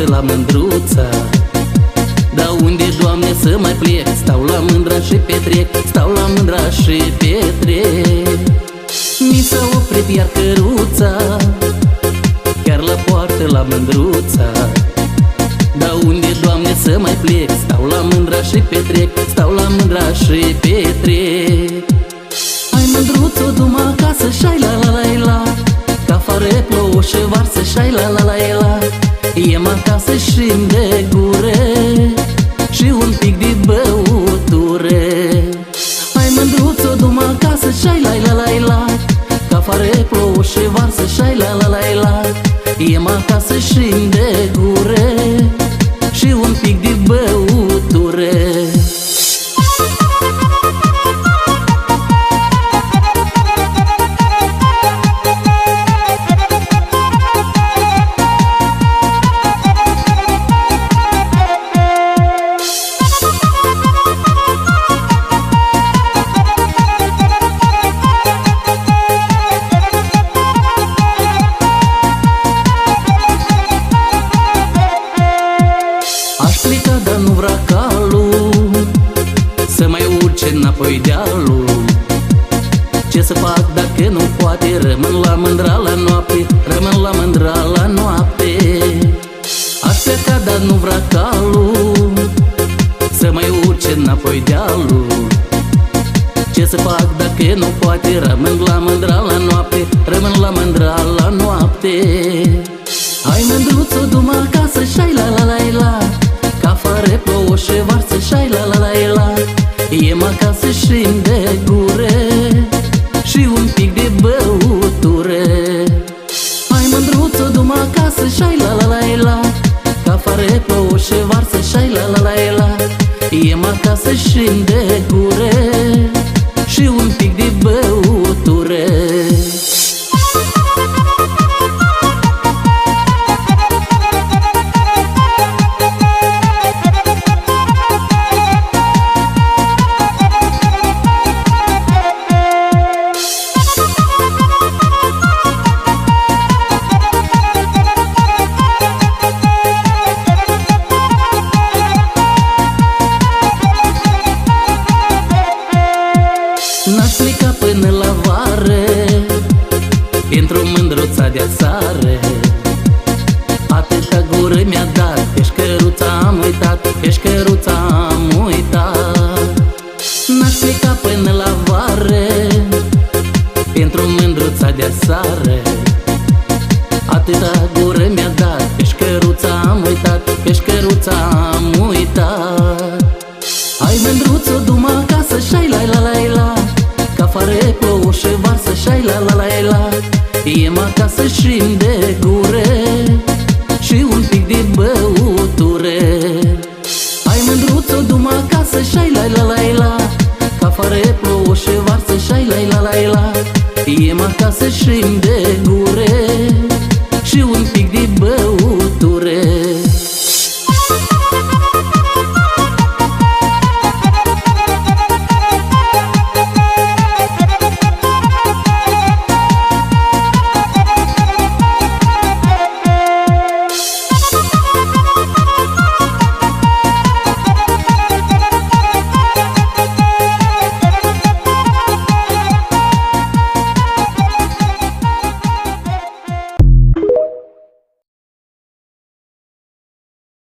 poartă la mândruța. Dar unde, Doamne, să mai plec? Stau la mândra și petrec, stau la mândra și petrec. Mi s-a oprit iar căruța, chiar la poartă la mândruța. Dar unde, Doamne, să mai plec? Stau la mândra și petrec, stau la mândra și petrec. Hai, mândruțo, du-mă acasă, șai la la la la, că afară plouă și varsă, șai la la la la. E-m acasă și-mi de gure și un pic de băuture. Hai, mândruțo, du-mă acasă, șai la la la la, că afară plouă și varsă, șai la la la la. E-m acasă și-mi de gure și un pic de băuture. Dar nu vrea calul să mai urce înapoi dealul. Ce să fac dacă nu poate? Rămân la mândra la noapte, rămân la mândra la noapte. Aș pleca, dar nu vrea calul să mai urce înapoi dealul. Ce să fac dacă nu poate? Rămân la mândra la noapte, rămân la mândra la noapte. Hai, mândruțo, du-mă acasă, șai la la la la, că afară plouă și varsă, șai la la la la. E-m acasă și-mi de gure și un pic de băuture. Hai, mândruțo, du-mă acasă, șai la la la la, că afară plouă și varsă, șai la la la la. E-m acasă și-mi de gure și un pic de băuture. N-aș pleca până la vară pentru mândruța de asară. Atâta gură mi-a dat, ești căruța am uitat, ești căruța am uitat. N-aș pleca până la vară pentru mândruța de asară. Atâta gură mi-a dat, ești căruța am uitat, ești căruța am uitat. Hai, mândruțo, du-mă acasă, șai la la la la, că afară plouă și varsă, șai la la la la. E-m acasă și-mi de